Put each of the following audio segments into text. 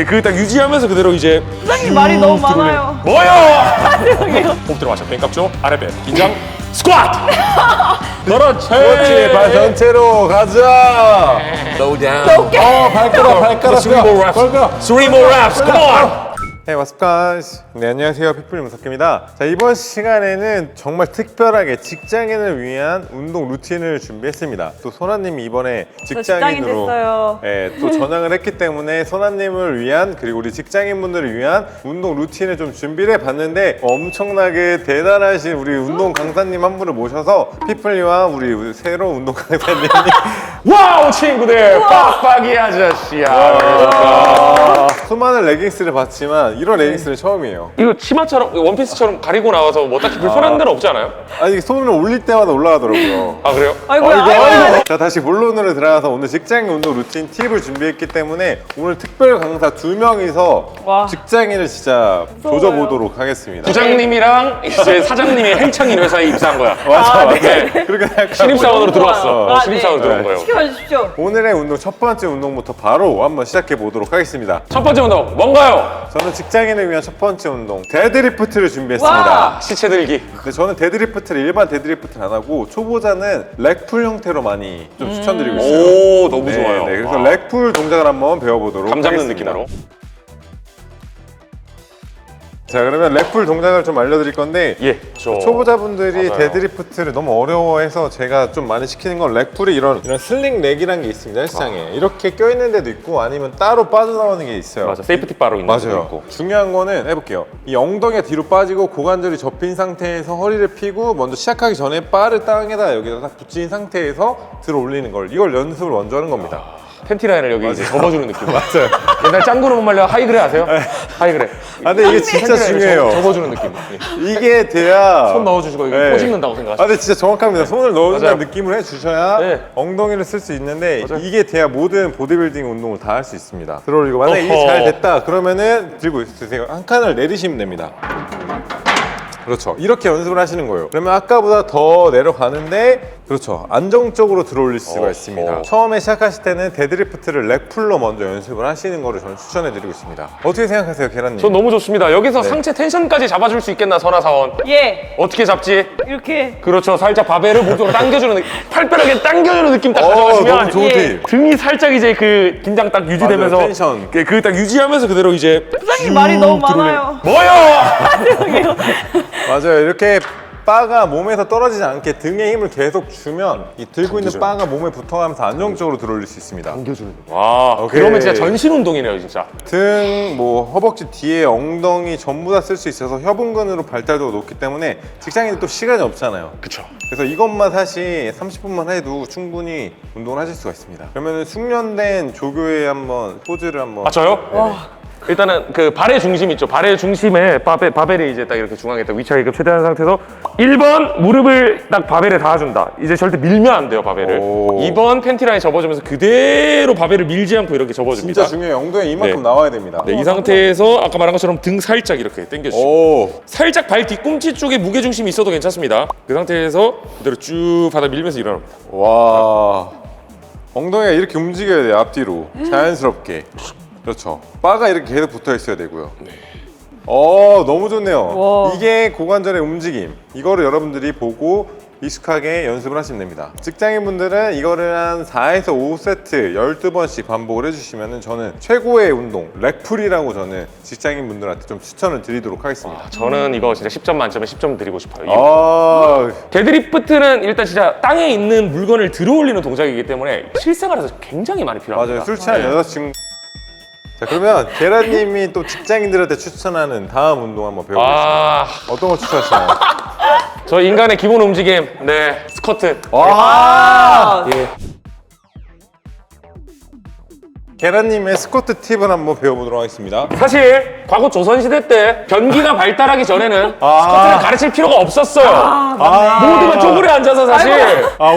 그 딱 유지하면서 그대로 이제 부장님 말이 너무 많아요. 뭐요? 죄송해요. 호흡 들어가죠. 뱅깍죠. 아랫배 긴장. 스쿼트. 그렇지. 그렇지, 발 전체로 가자. Slow down. 발가락. 3 more reps. 3 more reps. Come on. 네, 왓츠카. 네, 안녕하세요. 피플 문석기입니다. 자, 이번 시간에는 정말 특별하게 직장인을 위한 운동 루틴을 준비했습니다. 또 소나님이 이번에 저 직장인 됐어요. 또 전향을 했기 때문에 소나님을 위한, 그리고 우리 직장인분들을 위한 운동 루틴을 좀 준비를 해봤는데 엄청나게 대단하신 우리 운동 강사님 한 분을 모셔서 피플리와 우리 새로운 운동 강사님이 와우 친구들. 빡빡이 아저씨야. 수많은 레깅스를 봤지만 이런 레깅스는 처음이에요. 이거 치마처럼 원피스처럼 가리고 나와서 뭐 딱히 불편한 데는 없지 않아요? 아니, 손을 올릴 때마다 올라가더라고요. 아 그래요? 아이고야. 자, 다시 본론으로 들어가서 오늘 직장인 운동 루틴 팁을 준비했기 때문에 오늘 특별 강사 2명이서 와. 직장인을 진짜 무서워요. 조져보도록 하겠습니다. 부장님이랑 이제 사장님이 행창인 회사에 입사한 거야. 맞아. 네. 그렇게 생각하고 신입사원으로 들어왔어. 아, 신입사원으로 네. 들어온 거예요. 시켜봐 주십시오. 오늘의 운동 첫 번째 운동부터 바로 한번 시작해 보도록 하겠습니다. 첫 번째 운동 뭔가요? 저는 직장인을 위한 첫 번째 운동 데드리프트를 준비했습니다. 와. 시체 들기. 근데 저는 데드리프트를 일반 데드리프트는 안 하고 초보자는 렉풀 형태로 많이 좀 추천드리고 있어요. 오 너무 좋아요. 네, 그래서 와. 렉풀 동작을 한번 배워보도록 감 잡는 하겠습니다. 느낌으로. 자, 그러면 렉풀 동작을 좀 알려드릴 건데 예. 저 초보자분들이 맞아요. 데드리프트를 너무 어려워해서 제가 좀 많이 시키는 건 렉풀이 이런 슬링 렉이라는 게 있습니다. 헬스장에 이렇게 껴있는 데도 있고 아니면 따로 빠져나오는 게 있어요. 맞아. 세이프티 바로 있는 것도 맞아요. 있고. 중요한 거는 해볼게요. 이 엉덩이가 뒤로 빠지고 고관절이 접힌 상태에서 허리를 펴고 먼저 시작하기 전에 바를 땅에다 여기다 딱 붙인 상태에서 들어 올리는 걸, 이걸 연습을 먼저 하는 겁니다. 팬티 라인을 여기 이제 접어주는 느낌. 맞아요. 옛날 짱구는 못 말려 하이그레 아세요? 하이그레. 아, 근데 이게 진짜 팬티 라인을 중요해요. 접어주는 느낌. 예. 이게 돼야 손 넣어주시고 이거 네. 포 찍는다고 생각하시죠. 아, 근데 진짜 정확합니다. 손을 넣어준다는 맞아요. 느낌을 해주셔야 네. 엉덩이를 쓸 수 있는데 맞아요. 이게 돼야 모든 보디빌딩 운동을 다 할 수 있습니다. 들어올리고 만약에 이게 어허. 잘 됐다 그러면은 들고 있으세요. 한 칸을 내리시면 됩니다. 그렇죠. 이렇게 연습을 하시는 거예요. 그러면 아까보다 더 내려가는데 그렇죠. 안정적으로 들어올릴 수가 있습니다. 처음에 시작하실 때는 데드리프트를 렉풀로 먼저 연습을 하시는 거를 저는 추천해드리고 있습니다. 어떻게 생각하세요, 계란님? 전 너무 좋습니다. 여기서 네. 상체 텐션까지 잡아줄 수 있겠나, 선하사원? 예. 어떻게 잡지? 이렇게. 그렇죠. 살짝 바벨을 목적으로 당겨주는 느낌. 팔뼈하게 당겨주는 느낌 딱 너무 가져가시면 좋은 예. 팁. 등이 살짝 이제 그 긴장 딱 유지되면서 맞아요, 텐션. 그 딱 유지하면서 그대로 이제 부장님 말이 너무 많아요. 뭐요? 죄송해요. 맞아요. 이렇게 바가 몸에서 떨어지지 않게 등에 힘을 계속 주면 이 들고 있는 바가 몸에 붙어가면서 안정적으로 들어올릴 수 있습니다. 당겨주는 와, 오케이. 그러면 진짜 전신 운동이네요, 진짜. 등, 뭐 허벅지 뒤에 엉덩이 전부 다 쓸 수 있어서 협응근으로 발달도가 높기 때문에 직장인들 또 시간이 없잖아요. 그쵸. 그래서 이것만 사실 30분만 해도 충분히 운동을 하실 수가 있습니다. 그러면 숙련된 조교에 한번 포즈를 한번. 아, 저요? 와. 일단은 그 발의 중심 있죠. 발의 중심에 바벨이 이제 딱 이렇게 중앙에 딱 위치하게끔 최대한 상태에서 1번 무릎을 딱 바벨에 닿아준다. 이제 절대 밀면 안 돼요, 바벨을. 오. 2번 팬티 라인 접어주면서 그대로 바벨을 밀지 않고 이렇게 접어줍니다. 진짜 중요해요. 엉덩이 이만큼 네. 나와야 됩니다. 네, 이 상태에서 아까 말한 것처럼 등 살짝 이렇게 당겨주시고 오. 살짝 발 뒤꿈치 쪽에 무게중심이 있어도 괜찮습니다. 그 상태에서 그대로 쭉 바닥 밀면서 일어납니다. 와. 엉덩이가 이렇게 움직여야 돼요. 앞뒤로. 자연스럽게. 그렇죠. 바가 이렇게 계속 붙어 있어야 되고요. 너무 좋네요. 와. 이게 고관절의 움직임. 이거를 여러분들이 보고 익숙하게 연습을 하시면 됩니다. 직장인분들은 이거를 한 4에서 5세트 12번씩 반복을 해주시면 저는 최고의 운동, 렉풀이라고 저는 직장인분들한테 좀 추천을 드리도록 하겠습니다. 저는 이거 진짜 10점 만점에 10점 드리고 싶어요. 데드리프트는 일단 진짜 땅에 있는 물건을 들어올리는 동작이기 때문에 실생활에서 굉장히 많이 필요합니다. 맞아요. 술 취한 여자친구. 자, 그러면 계란님이 또 직장인들한테 추천하는 다음 운동 한번 배워보겠습니다. 어떤 거 추천하시나요? 저 인간의 기본 움직임, 네, 스쿼트. 와! 예. 계란님의 스쿼트 팁을 한번 배워보도록 하겠습니다. 사실 과거 조선시대 때 변기가 발달하기 전에는 스쿼트를 가르칠 필요가 없었어요. 모두가 쪼그려 앉아서 사실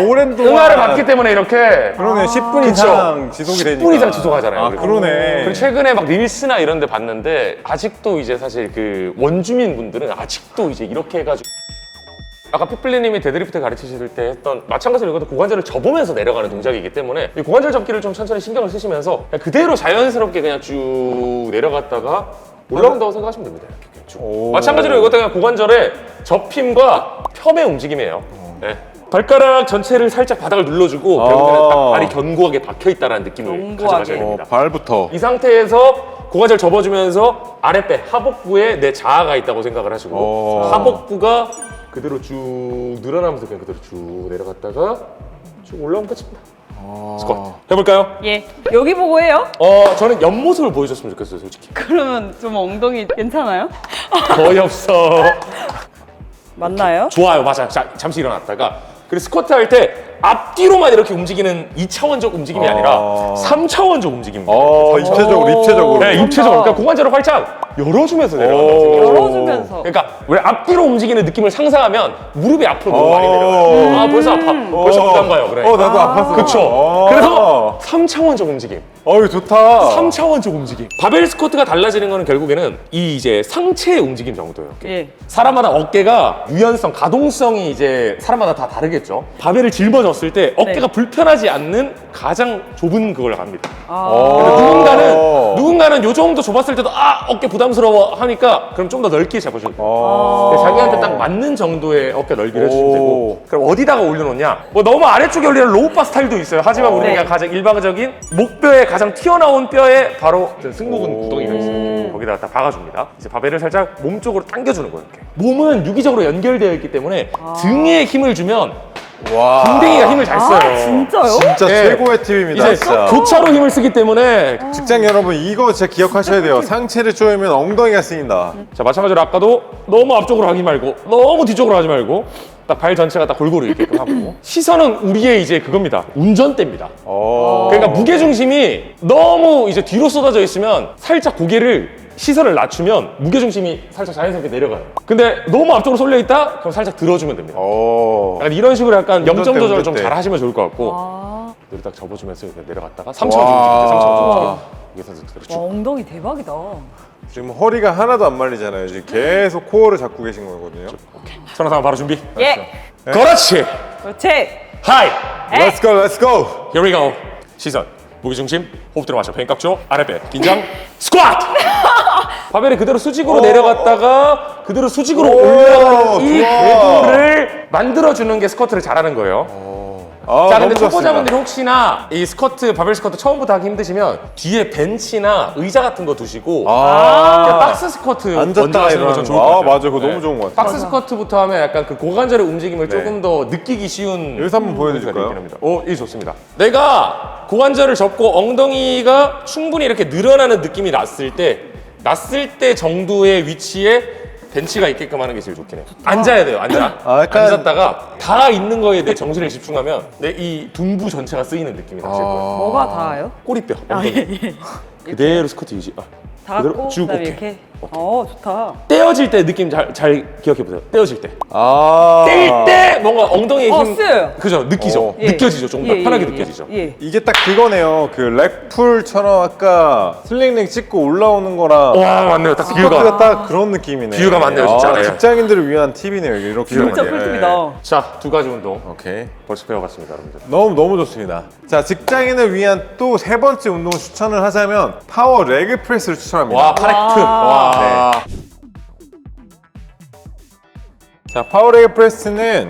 오랜 동안 응아를 받기 때문에 이렇게 그러네. 10분 그쵸. 이상 지속이 되니까. 10분 이상 지속하잖아요. 그리고. 그러네. 그리고 최근에 막 릴스나 이런 데 봤는데 아직도 이제 사실 그 원주민 분들은 아직도 이제 이렇게 해가지고 아까 피플리님이 데드리프트 가르치실 때 했던 마찬가지로 이것도 고관절을 접으면서 내려가는 동작이기 때문에 이 고관절 접기를 좀 천천히 신경을 쓰시면서 그냥 그대로 자연스럽게 그냥 쭉 내려갔다가 올라온다고 생각하시면 됩니다. 이렇게 쭉. 오. 마찬가지로 이것도 그냥 고관절의 접힘과 펴의 움직임이에요. 네. 발가락 전체를 살짝 바닥을 눌러주고 결국에는 딱 발이 견고하게 박혀있다는 느낌을 견고하게. 가져가셔야 됩니다. 발부터. 이 상태에서 고관절 접어주면서 아랫배 하복부에 내 자아가 있다고 생각을 하시고 하복부가 그대로 쭉 늘어나면서 그냥 그대로 쭉 내려갔다가 쭉 올라오면 끝입니다. 스쿼트 해볼까요? 예. 여기 보고 해요? 저는 옆모습을 보여줬으면 좋겠어요, 솔직히. 그러면 좀 엉덩이 괜찮아요? 거의 없어. 맞나요? 좋아요, 맞아요. 자, 잠시 일어났다가 그리고 스쿼트 할 때 앞뒤로만 이렇게 움직이는 2차원적 움직임이 아니라 3차원적 움직임입니다. 입체적으로. 네, 입체적으로. 그러니까 고관절을 활짝 열어주면서 내려간다고 생각해요. 열어주면서. 그러니까 왜 앞뒤로 움직이는 느낌을 상상하면 무릎이 앞으로 너무 많이 내려가요. 아, 벌써 아파. 벌써 부담 가요. 그래. 나도 아팠어. 그쵸. 그래서 3차원적 움직임. 어이 좋다. 3차원적 움직임. 바벨 스쿼트가 달라지는 거는 결국에는 이 이제 상체의 움직임 정도예요. 예. 사람마다 어깨가 유연성, 가동성이 이제 사람마다 다 다르겠죠. 바벨을 짊어졌을 때 어깨가 불편하지 않는 가장 좁은 그걸 합니다. 근데 누군가는 요 정도 좁았을 때도 어깨 부담스러워 하니까 그럼 좀 더 넓게 잡으셔도 돼요. 자기한테 딱 맞는 정도의 어깨 넓이를 해주시면 되고 그럼 어디다가 올려놓냐? 뭐 너무 아래쪽에 올리는 로우바 스타일도 있어요. 하지만 우리가 그냥 가장 일반적인 목뼈에 가장 튀어나온 뼈에 바로 승모근 구덩이가 있어요. 거기다가 딱 박아줍니다. 이제 바벨을 살짝 몸 쪽으로 당겨주는 거예요. 이렇게. 몸은 유기적으로 연결되어 있기 때문에 등에 힘을 주면 와. 궁뎅이가 힘을 잘 써요. 진짜요? 진짜 네. 최고의 팁입니다. 이제 진짜. 교차로 힘을 쓰기 때문에 직장 여러분 이거 진짜 기억하셔야 돼요. 상체를 조이면 엉덩이가 쓰인다. 자 마찬가지로 아까도 너무 앞쪽으로 하지 말고 너무 뒤쪽으로 하지 말고 딱 발 전체가 딱 골고루 이렇게 하고 시선은 우리의 이제 그겁니다. 운전대입니다. 그러니까 무게 중심이 너무 이제 뒤로 쏟아져 있으면 살짝 고개를 시선을 낮추면 무게 중심이 살짝 자연스럽게 내려가요. 근데 너무 앞쪽으로 쏠려 있다? 그럼 살짝 들어주면 됩니다. 약간 이런 식으로 약간 운전대, 0점 조절을 좀 운전대. 잘 하시면 좋을 것 같고 여기 딱 접어주면서 이렇게 내려갔다가 3차원 움직입니다. 3차원 움직임. 여기서 그대로 쭉. 엉덩이 대박이다. 지금 허리가 하나도 안 말리잖아요. 지금 계속 코어를 잡고 계신 거거든요. 선화상 바로 준비. 예. 그렇지. 그렇지. 하이. Let's go, let's go. Here we go. 시선, 무게 중심, 호흡 들어 마셔. 펜 깍죠. 아랫배, 긴장, 스쿼트. 바벨이 그대로 수직으로 내려갔다가 그대로 수직으로 올라가는 이 좋아. 궤도를 만들어주는 게 스쿼트를 잘하는 거예요. 자, 근데 초보자분들이 혹시나 이 스쿼트, 바벨 스쿼트 처음부터 하기 힘드시면 뒤에 벤치나 의자 같은 거 두시고 그냥 박스 스쿼트 먼저 앉았다 하시는 거 좀 이러는 좋을 것 거. 같아요. 맞아, 그거 너무 좋은 것 같아. 박스 스쿼트부터 하면 약간 그 고관절의 움직임을 조금 더 느끼기 쉬운 여기서 한번 보여드릴까요? 이 좋습니다. 내가 고관절을 접고 엉덩이가 충분히 이렇게 늘어나는 느낌이 났을 때 정도의 위치에 벤치가 있게끔 하는 게 제일 좋긴 해요. 앉아야 돼요. 앉아. 약간- 앉았다가 다 있는 거에 내 정신을 집중하면 내 이 둔부 전체가 쓰이는 느낌이 나실 거예요. 뭐가 닿아요? 꼬리뼈, 엉덩이. 그대로 스쿼트 유지. 그대로 닿고 쭉 그다음에 오케이. 이렇게. 좋다. 떼어질 때 느낌 잘 기억해 보세요. 떼어질 때. 아. 뗄 때 뭔가 엉덩이에 힘 쓰여요. 그죠? 느끼죠? 예. 느껴지죠? 좀 더 예, 편하게 예, 느껴지죠? 예. 이게 딱 그거네요. 그 렉풀처럼 아까 슬링링 찍고 올라오는 거랑 와 맞네요. 딱 스쿼트가 비유가. 딱 그런 느낌이네. 비유가 맞네요, 진짜. 네. 직장인들을 위한 팁이네요. 이렇게. 진짜 하는 게. 꿀팁이다. 자, 두 가지 운동 오케이. 벌써 배워봤습니다, 여러분들. 너무 좋습니다. 자, 직장인을 위한 또 세 번째 운동을 추천을 하자면 파워 레그 프레스를 추천합니다. 와, 파렉트. 와. 자, 파워 레그 프레스는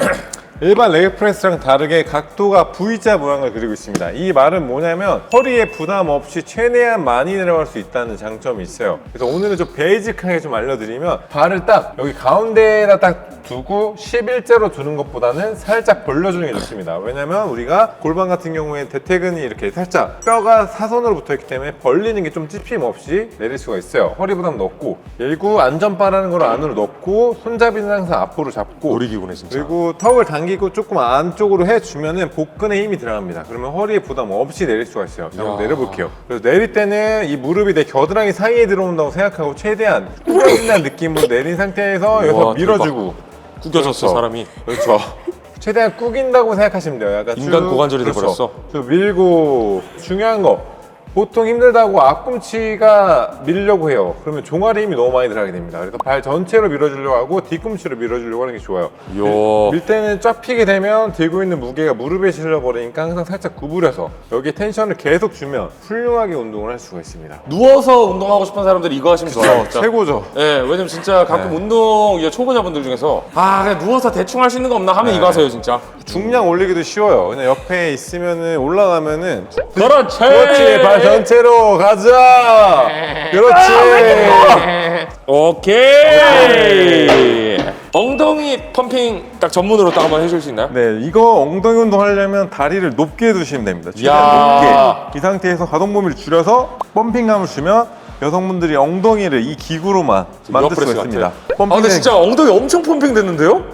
일반 레그 프레스랑 다르게 각도가 V자 모양을 그리고 있습니다. 이 말은 뭐냐면 허리에 부담 없이 최대한 많이 내려갈 수 있다는 장점이 있어요. 그래서 오늘은 좀 베이직하게 좀 알려드리면 발을 딱 여기 가운데에다 딱 두고 11자로 두는 것보다는 살짝 벌려주는 게 좋습니다. 왜냐면 우리가 골반 같은 경우에 대퇴근이 이렇게 살짝 뼈가 사선으로 붙어있기 때문에 벌리는 게 좀 찝힘 없이 내릴 수가 있어요. 허리 부담도 없고 그리고 안전바라는 걸 안으로 넣고 손잡이는 항상 앞으로 잡고 놀이기구네, 진짜. 그리고 턱을 당기고 조금 안쪽으로 해주면은 복근에 힘이 들어갑니다. 그러면 허리에 부담 없이 내릴 수가 있어요. 자, 한번 내려볼게요. 그래서 내릴 때는 이 무릎이 내 겨드랑이 사이에 들어온다고 생각하고 최대한 구겨진다는 느낌으로 내린 상태에서 여기서 우와, 밀어주고 구겨졌어, 사람이. 그렇죠. 최대한 꾸긴다고 생각하시면 돼요. 약간 인간 쭉, 고관절이 그렇죠. 돼버렸어. 또 밀고 중요한 거 보통 힘들다고 앞꿈치가 밀려고 해요. 그러면 종아리 힘이 너무 많이 들어가게 됩니다. 그래서 발 전체로 밀어주려고 하고 뒤꿈치로 밀어주려고 하는 게 좋아요. 요. 밀 때는 쫙 피게 되면 들고 있는 무게가 무릎에 실려버리니까 항상 살짝 구부려서 여기 텐션을 계속 주면 훌륭하게 운동을 할 수가 있습니다. 누워서 운동하고 싶은 사람들이 이거 하시면 좋아요. 진짜. 최고죠. 예, 왜냐면 진짜 가끔 운동 이제 초보자분들 중에서 그냥 누워서 대충 할 수 있는 거 없나 하면 이거 하세요, 진짜. 중량 올리기도 쉬워요. 그냥 옆에 있으면은 올라가면은 그렇지. 그렇지, 발 전체로 가자. 그렇지. 오케이. 엉덩이 펌핑 딱 전문으로 딱 한번 해줄 수 있나요? 네, 이거 엉덩이 운동 하려면 다리를 높게 두시면 됩니다. 최대한 야. 높게. 이 상태에서 가동 범위를 줄여서 펌핑감을 주면 여성분들이 엉덩이를 이 기구로만 만들 수가 옆프레스 있습니다. 같아. 근데 진짜 엉덩이 엄청 펌핑 됐는데요?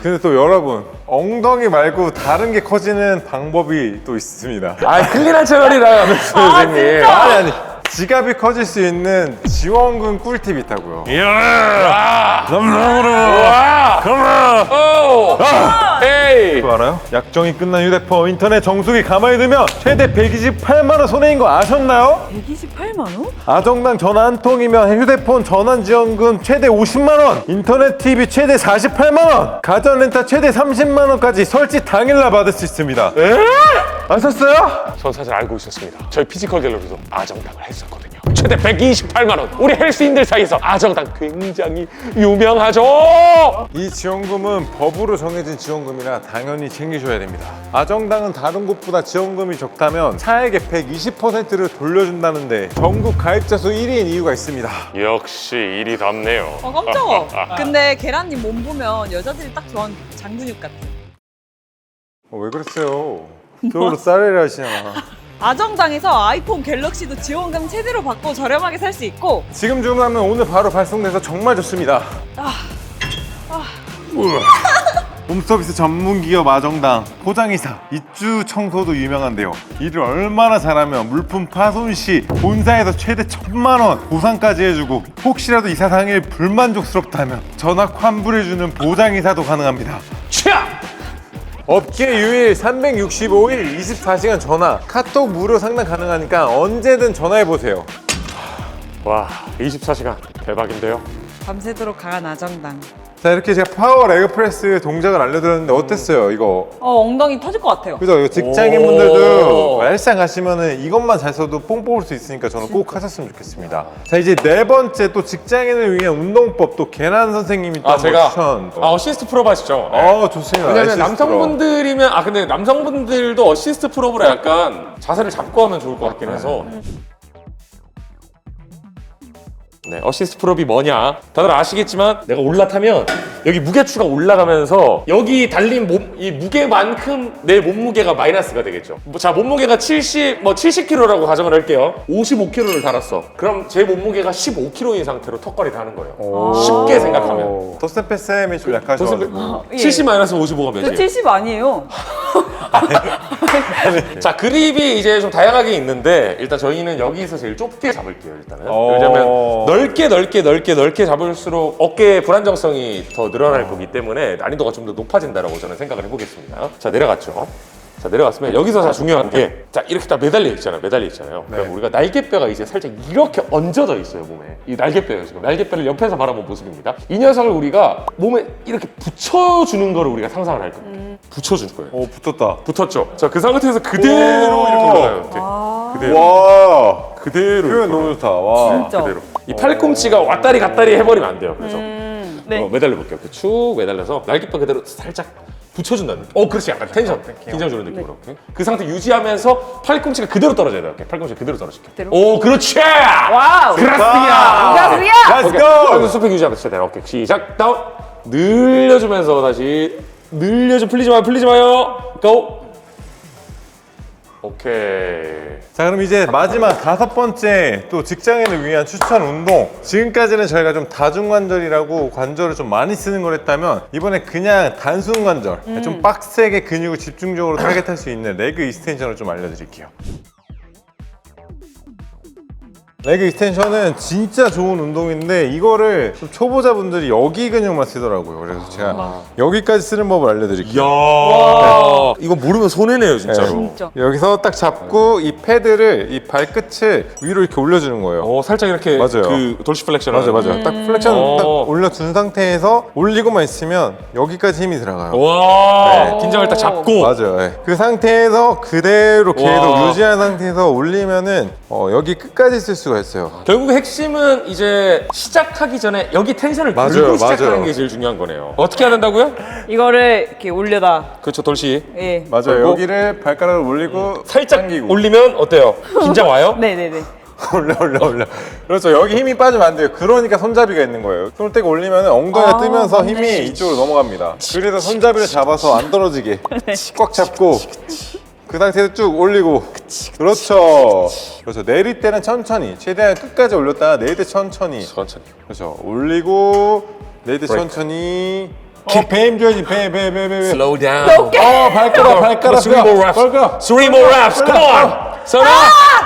근데 또 여러분, 엉덩이 말고 다른 게 커지는 방법이 또 있습니다. 클린한 채널이라면서 선생님. 아니. 지갑이 커질 수 있는 지원금 꿀팁이 있다고요. 이야. 감사합니다. 와. 컴온. 오. 에이. 그거 알아요? 약정이 끝난 휴대폰 인터넷 정수기 가만히 두면 최대 128만 원 손해인 거 아셨나요? 128만 원? 아정당 전화 한 통이면 휴대폰 전환 지원금 최대 50만 원, 인터넷 TV 최대 48만 원, 가전 렌탈 최대 30만 원까지 설치 당일날 받을 수 있습니다. 아셨어요? 전 사실 알고 있었습니다. 저희 피지컬 갤러리도 아정당을 했었거든요. 최대 128만 원. 우리 헬스인들 사이에서 아정당 굉장히 유명하죠. 이 지원금은 법으로 정해진 지원금이라 당연히 챙기셔야 됩니다. 아정당은 다른 곳보다 지원금이 적다면 차액의 120%를 돌려준다는데 전국 가입자 수 1위인 이유가 있습니다. 역시 일이 답네요. 깜짝아. 근데 계란님 몸 보면 여자들이 딱 좋아하는 장근육 같아. 왜 그랬어요? 저걸로 쌀을 하시잖아. 아정당에서 아이폰 갤럭시도 지원금 최대로 받고 저렴하게 살 수 있고 지금 주문하면 오늘 바로 발송돼서 정말 좋습니다. 홈서비스 전문 기업 아정당 포장이사 입주 청소도 유명한데요. 일을 얼마나 잘하면 물품 파손 시 본사에서 최대 1,000만 원 보상까지 해주고 혹시라도 이사 당일 불만족스럽다면 전학 환불해주는 보장이사도 가능합니다. 취약. 업계 유일 365일 24시간 전화 카톡 무료 상담 가능하니까 언제든 전화해보세요. 와, 24시간 대박인데요. 밤새도록 강한 아정당. 자, 이렇게 제가 파워 레그 프레스 동작을 알려드렸는데 어땠어요 이거? 엉덩이 터질 것 같아요. 그죠? 이거 직장인분들도 헬스장 가시면은 이것만 잘 써도 뽕 뽑을 수 있으니까 저는 꼭 하셨으면 좋겠습니다. 자, 이제 네 번째 또 직장인을 위한 운동법 또 계란 선생님이 또 한번 제가 추천. 어시스트 프로 하시죠? 좋습니다. 왜냐면 아시스트 남성분들이면 근데 남성분들도 어시스트 프로브로 약간 자세를 잡고 하면 좋을 것 같긴 해서. 네, 어시스트 프롭이 뭐냐? 다들 아시겠지만 내가 올라타면 여기 무게추가 올라가면서 여기 달린 이 무게만큼 내 몸무게가 마이너스가 되겠죠. 자, 몸무게가 70kg라고 가정을 할게요. 55kg를 달았어. 그럼 제 몸무게가 15kg인 상태로 턱걸이를 하는 거예요. 쉽게 생각하면. 더스텝 패스엠이 좀 약하셔가지고 70 마이너스 55가 저 몇이에요? 70 아니에요. 자, 그립이 이제 좀 다양하게 있는데 일단 저희는 여기서 제일 좁게 잡을게요. 일단은 오. 왜냐면 넓게 잡을수록 어깨의 불안정성이 더 늘어날 거기 때문에 난이도가 좀 더 높아진다라고 저는 생각을 해보겠습니다. 자, 내려갔죠. 자, 내려갔으면 여기서 자 중요한 게 이렇게 딱 매달려 있잖아요. 그럼 우리가 날개뼈가 이제 살짝 이렇게 얹어져 있어요, 몸에. 이 날개뼈예요, 지금. 날개뼈를 옆에서 바라본 모습입니다. 이 녀석을 우리가 몸에 이렇게 붙여주는 거를 우리가 상상을 할 겁니다. 붙여줄 거예요. 붙었다. 붙었죠. 자, 그 상태에서 그대로 이렇게 올라가요. 이렇게. 그대로. 와, 그대로. 표현 이렇게. 너무 좋다. 와. 진짜. 그대로. 이 팔꿈치가 왔다리 갔다리 해버리면 안 돼요. 그래서 네. 매달려 볼게요. 이렇게 쭉 매달려서 날개뼈 그대로 살짝 붙여준다는 느낌. 그렇지. 약간 텐션, 긴장 주는 느낌으로. 이렇게. 그 상태 유지하면서 팔꿈치가 그대로 떨어져야 돼요. 이렇게. 팔꿈치가 그대로 떨어질게요. 그대로? 오, 그렇지! 와우. 그라스야! 그라스야! Let's go! 스토핑 유지하면서 돼요. 오케이. 시작. 다운. 늘려주면서 다시. 풀리지 마요. 고! 오케이. 자, 그럼 이제 마지막 5번째 또 직장인을 위한 추천 운동. 지금까지는 저희가 좀 다중관절이라고 관절을 좀 많이 쓰는 걸 했다면 이번에 그냥 단순 관절, 좀 빡세게 근육을 집중적으로 타겟할 수 있는 레그 익스텐션을 좀 알려드릴게요. 레그 익스텐션은 진짜 좋은 운동인데 이거를 좀 초보자분들이 여기 근육만 쓰더라고요. 그래서 제가 여기까지 쓰는 법을 알려드릴게요. 이야, 이거 모르면 손해네요, 진짜로. 진짜. 여기서 딱 잡고 이 패드를 이 발끝을 위로 이렇게 올려주는 거예요. 살짝 이렇게 맞아요. 그 돌시 플렉션. 맞아요. 딱 플렉션 딱 어. 올려준 상태에서 올리고만 있으면 여기까지 힘이 들어가요. 와, 네. 긴장을 딱 잡고. 맞아요. 네. 그 상태에서 그대로 계속 와. 유지한 상태에서 올리면은 여기 끝까지 쓸 수가 있어요. 결국 핵심은 이제 시작하기 전에 여기 텐션을 맞아요, 들고 시작하는 맞아요. 게 제일 중요한 거네요. 어떻게 해야 된다고요? 이거를 이렇게 올려다. 그렇죠, 돌시. 예. 맞아요. 그리고 여기를 발가락을 올리고 살짝 당기고. 올리면 어때요? 긴장 와요? 네네네. 올려. 그렇죠. 여기 힘이 빠지면 안 돼요. 그러니까 손잡이가 있는 거예요. 손을 떼고 올리면 엉덩이가 뜨면서 맞네. 힘이 이쪽으로 넘어갑니다. 그래서 손잡이를 잡아서 안 떨어지게 꽉 잡고 그 상태에서 쭉 올리고. 그렇죠. 내릴 때는 천천히, 최대한 끝까지 올렸다가 내릴 때 천천히. 천천히. 그렇죠. 올리고 내릴 때 브레이크. 천천히. 배 힘줘야지. 배. Slow down. 발가락. Three more reps. 발가락. Three more reps. Come on. 선아.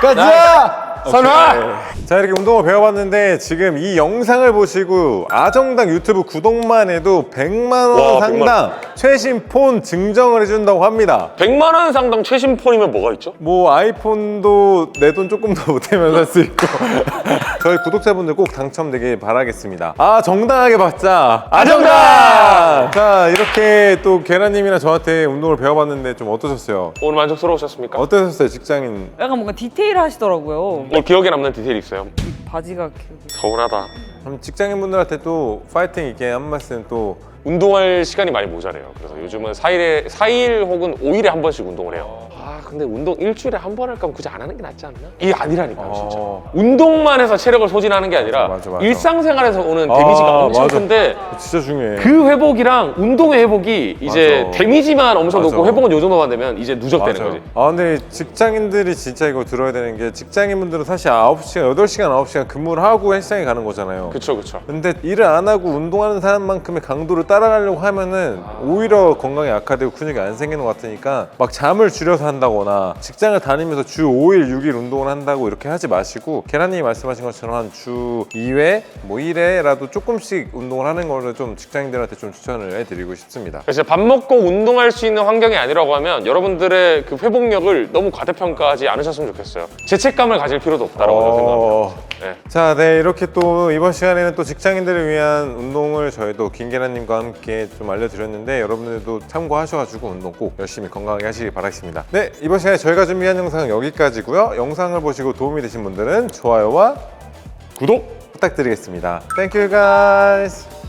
가자! 선아. 자, 이렇게 운동을 배워봤는데 지금 이 영상을 보시고 아정당 유튜브 구독만 해도 100만 원 와, 상당 최신 폰 증정을 해준다고 합니다. 100만 원 상당 최신 폰이면 뭐가 있죠? 뭐 아이폰도 내 돈 조금 더 보태면 살 수 있고 저희 구독자분들 꼭 당첨되길 바라겠습니다. 정당하게 받자. 아정당! 자, 이렇게 또 계란님이랑 저한테 운동을 배워봤는데 좀 어떠셨어요? 오늘 만족스러우셨습니까? 어떠셨어요, 직장인? 약간 뭔가 디테일 하시더라고요. 오늘 기억에 남는 디테일 있어요? 바지가 기억이. 서운하다. 그럼 직장인분들한테 또 파이팅 있게 한 말씀 또 운동할 시간이 많이 모자래요. 그래서 요즘은 4일 혹은 5일에 한 번씩 운동을 해요. 근데 운동 일주일에 한 번 할 거면 굳이 안 하는 게 낫지 않나? 이게 아니라니까요, 진짜. 운동만 해서 체력을 소진하는 게 아니라 맞아. 일상생활에서 오는 데미지가 엄청 맞아. 큰데 진짜 중요해. 그 회복이랑 운동의 회복이 이제 맞아. 데미지만 엄청 맞아. 높고 회복은 요 정도만 되면 이제 누적되는 거지. 근데 직장인들이 진짜 이거 들어야 되는 게 직장인분들은 사실 9시간, 8시간, 9시간 근무를 하고 헬스장에 가는 거잖아요. 그쵸. 근데 일을 안 하고 운동하는 사람만큼의 강도를 따라가려고 하면은 오히려 건강이 악화되고 근육이 안 생기는 것 같으니까 막 잠을 줄여서 한다거나 직장을 다니면서 주 5일, 6일 운동을 한다고 이렇게 하지 마시고 계란님이 말씀하신 것처럼 한 주 2회, 뭐 1회라도 조금씩 운동을 하는 거를 좀 직장인들한테 좀 추천을 해드리고 싶습니다. 그래서 밥 먹고 운동할 수 있는 환경이 아니라고 하면 여러분들의 그 회복력을 너무 과대평가하지 않으셨으면 좋겠어요. 죄책감을 가질 필요도 없다라고 저는 생각합니다. 네. 자, 이렇게 또 이번 시간에는 또 직장인들을 위한 운동을 저희도 김계란님과 함께 좀 알려드렸는데 여러분들도 참고하셔가지고 운동 꼭 열심히 건강하게 하시길 바라겠습니다. 네, 이번 시간에 저희가 준비한 영상은 여기까지고요. 영상을 보시고 도움이 되신 분들은 좋아요와 구독! 부탁드리겠습니다. Thank you guys.